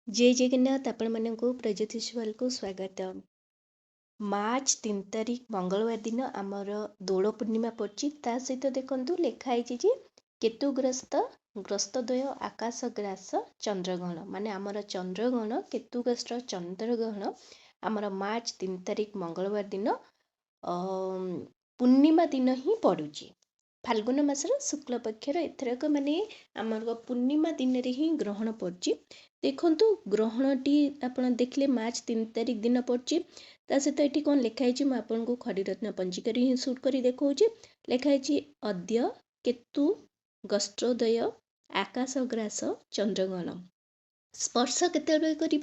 जय जगन्नाथ आपण मानक प्रज्योतिषवाल को स्वागत। मार्च 3 तारीख मंगलवार दिन आमर दोल पूर्णिमा पड़ी सहित देखु लिखाई केतुग्रस्त ग्रस्तद्वय आकाश ग्रास चंद्रग्रहण माने आमर चंद्रग्रहण केतुग्रस्त चंद्रग्रहण आमर मार्च 3 तारीख मंगलवार दिन पूर्णिमा दिन ही पड़ुची। फाल्गुन मासर शुक्ल पक्षर एथरक माने आमर पूर्णिमा दिन रे ही ग्रहण पड़ी। देखंतु ग्रहणटी आपण देखले मार्च 3 तारीख दिन पड़ी सहित ये कौन लिखाई मुझे आपको खड़ीरत्न पंजिकार ही सुट कर देखा लिखाई अद्य केतु गस्त्रोदय आकाशग्रास चंद्रग्रहण स्पर्श केते कर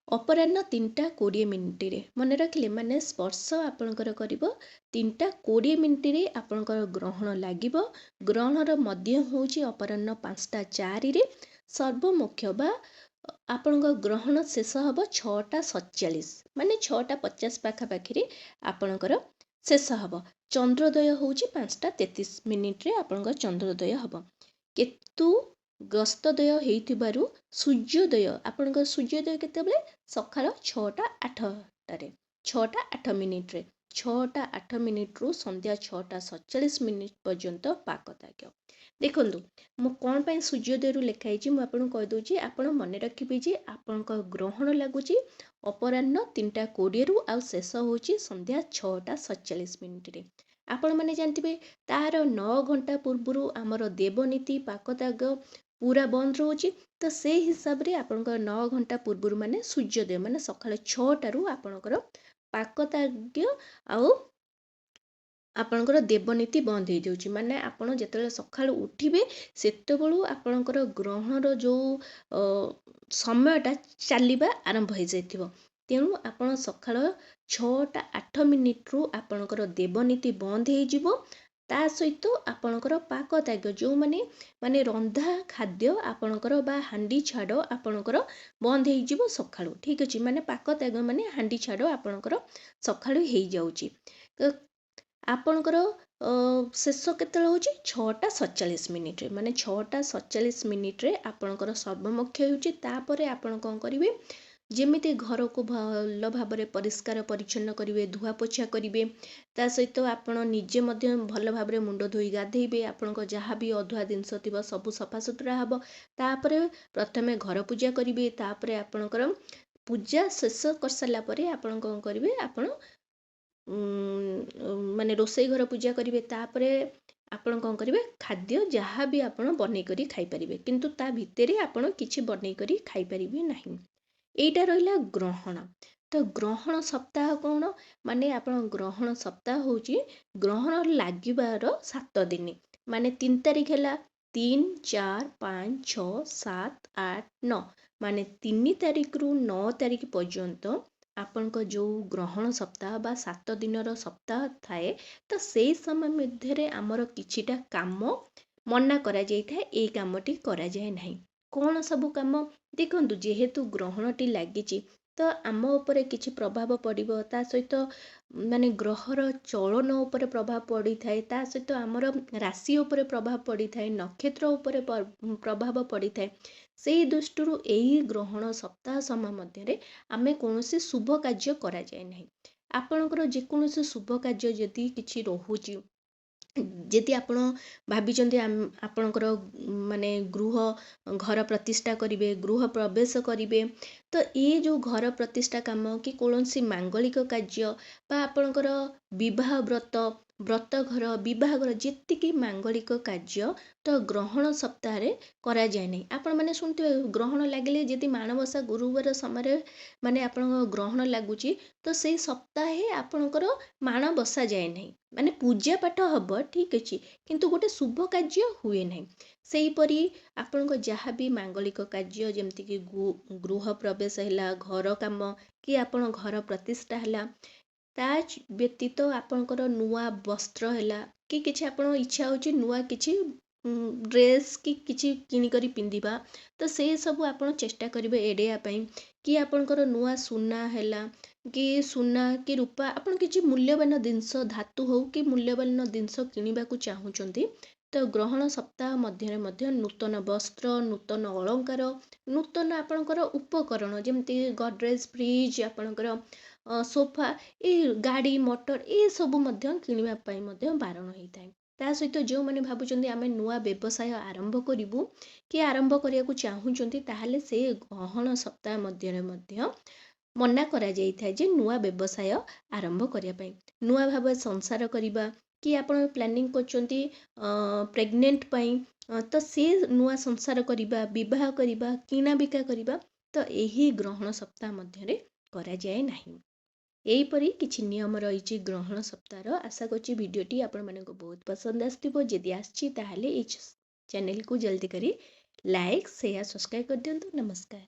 अपराह्न 3:20 मन रखिले माने स्पर्श आपणकर करिवो 3:20 आपणकर ग्रहण लागिवो। ग्रहणर मध्य होउची अपराह्न 5:04 सर्वमुख्य बा आपणकर ग्रहण शेष हब 6:47 माने 6:50 पाखापाखि आपणकर शेष हब। चंद्रोदय होउची 5:33 आपणकर चंद्रोदय हब। केतु ग्रस्तदय हेइथिबारु सूर्योदय आपणकर सूर्योदय केतेबेले सकाळ 6:08 6:08 6:08 रु संध्या 6:47 पर्यंत पाकताग्य। देखंतु मु कोन पई सूर्योदय रु लिखाई मु आपन कहि दोची आपन मन रखिबे जे आपनका ग्रहण लागुची अपराह्न 3:20 रु आ शेष होची संध्या 6:47 रे। आपण माने जानथिबे तार 9 घंटा पूर्वरु आमर देवनीति पाकताग पूरा बंद रोची तो से हिसाब रे आपनकर 9 घंटा पूर्वरु माने सूर्योदय माने सकाळ 6टारू आपनकर पाकताग्य आउ आपनकर देवनीति बंद हो जाउची माने आपण जेतेले सकाळ उठिबे सेतेबेलू आपनकर ग्रहणर जो समयटा चलिबा आरंभ हो जाइथिबो। तेणु आपण सकाळ 6:08 रु आपनकर देवनीति बंद हो जिवो। ता सहित आपनकर पाकताग्य जो माने रंधा खाद्य आपनकर बा हांडी छाड़ आपनकर बंद हो जिवो सकाळू। ठीक अछि माने पाकताग्य माने हांडी छाड़ आपनकर सकाळू हो जाउची। आपनकर शेष केतेବେଳେ होची 6:47 माने 6:47 आपनकर सर्वमुख्य होची। तापरे आपण कोन करिवे जेमिति घर को भल भाबरे परिष्कार परिच्छन्न करिवे धुआ पोछा करिवे ता सहित आपण निजे मध्य भल भाबरे मुंड धोई गाधेइबे आपनको जहाँ भी अधुआ जिनस थिबो सब सफा सुतरा हबो। तापरे प्रथमे घर पूजा करिवे तापरे आपनकर पूजा शेष कर साला परे आपण कोन करिवे आपण माने रोसई घर पूजा करिवे तापरे आपण कोन करिवे खाद्य जहाँ भी आपण बनै करी खाई परिवे किंतु ता भितरे आपण किछि बनै करी खाई परिवे नाही। एटा रहिला ग्रहण। तो ग्रहण सप्ताह कौन माने आपण ग्रहण सप्ताह होची ग्रहण लागिबार 7 दिन माने 3 तारीख हैला 3 4 5 6 7 8 9 माने 3 तारीख रु 9 तारीख पर्यंत आपण को जो ग्रहण सप्ताह बा 7 दिनर सप्ताह थाए तो सेई समय मध्यरे आमर किछिटा काम मना करा जाई थाए ए कामटी करा जाए नाही। कौन सब काम देखंतु जेहेतु ग्रहणटी लागिची तो आम उपरे किछि प्रभाव पड़िबो ता सहित माने ग्रहर चलन उपरे प्रभाव पड़ी थाए ता सहित आमर राशि उपरे प्रभाव पड़ी थाए नक्षत्र उपरे प्रभाव पड़ी थाए सेही दृष्टिरू एही ग्रहण सप्ताह समय मध्यरे आमे कोनोसी शुभ कार्य करा जाए नाही। आपणकर जेकोनोसी शुभ कार्य जदि किछि रहुची जदि आपण भाविचंदी आपणकर माने गृह घर प्रतिष्ठा करिवे गृह प्रवेश करिवे तो ये जो घर प्रतिष्ठा काम कि कौनसी मांगलिक कार्य बा आपणकर विवाह व्रत व्रत घर विवाह घर जेतिकी मांगलिक कार्य तो ग्रहण सप्ताह रे करा जाए नहीं। आपण माने सुनते ग्रहण लागिले जदि माणबसा गुरुवार समय माने आपण ग्रहण लागुची तो से सप्ताहे आपणकर माण बसा जाए नहीं माने पूजा पाठ हब ठीक अछि किंतु गोटे शुभ कार्य हुए नहीं। सेहीपरि आपणको जहाँ भी मांगलिक कार्य जेमति कि गृह प्रवेश हैला घर काम कि आपण घर प्रतिष्ठा हैला ता व्यतीत आपणकर नुआ वस्त्र हैला कि किछि आपण इच्छा होची नुआ किछि ड्रेस कि किछि किनि करी पिंदिबा तो से सब आपण चेष्टा करिवे एडेया पई कि आपणकर नुआ सुना हैला कि सुना कि रूपा आपण किछि मूल्यवान जिनस धातु हो कि मूल्यवान जिनस किनिबा को चाहुचंती ତ ଗ୍ରହଣ ସପ୍ତାହ ମଧ୍ୟରେ ମଧ୍ୟ ନୂତନ ବସ୍ତ୍ର, ନୂତନ ଅଳଙ୍କାର, ନୂତନ ଆପଣଙ୍କର ଉପକରଣ ଯେମିତି ଗଡରେଜ୍, ଫ୍ରିଜ୍, ଆପଣଙ୍କର ସୋଫା, ଏଇ ଗାଡ଼ି ମଟର ଏସବୁ ମଧ୍ୟ କିଣିବା ପାଇଁ ମଧ୍ୟ ବାରଣ ହେଇଥାଏ। ତା ସହିତ ଯେଉଁମାନେ ଭାବୁଛନ୍ତି ଆମେ ନୂଆ ବ୍ୟବସାୟ ଆରମ୍ଭ କରିବୁ କି ଆରମ୍ଭ କରିବାକୁ ଚାହୁଁଛନ୍ତି, ତାହେଲେ ସେ ଗ୍ରହଣ ସପ୍ତାହ ମଧ୍ୟରେ ମଧ୍ୟ ମନା କରାଯାଇଥାଏ ଯେ ନୂଆ ବ୍ୟବସାୟ ଆରମ୍ଭ କରିବା ପାଇଁ। ନୂଆ ଭାବେ ସଂସାର କରିବା କି ଆପଣ ପ୍ଲାନିଂ କରୁଛନ୍ତି ପ୍ରେଗନେଣ୍ଟ ପାଇଁ, ତ ସେ ନୂଆ ସଂସାର କରିବା, ବିବାହ କରିବା, କିଣାବିକା କରିବା, ତ ଏହି ଗ୍ରହଣ ସପ୍ତାହ ମଧ୍ୟରେ କରାଯାଏ ନାହିଁ। ଏହିପରି କିଛି ନିୟମ ରହିଛି ଗ୍ରହଣ ସପ୍ତାହର। ଆଶା କରୁଛି ଭିଡ଼ିଓଟି ଆପଣମାନଙ୍କୁ ବହୁତ ପସନ୍ଦ ଆସିଥିବ। ଯଦି ଆସିଛି ତାହେଲେ ଏଇ ଚ୍ୟାନେଲକୁ ଜଲ୍ଦି କରି ଲାଇକ୍, ସେୟାର, ସବସ୍କ୍ରାଇବ୍ କରିଦିଅନ୍ତୁ। ନମସ୍କାର।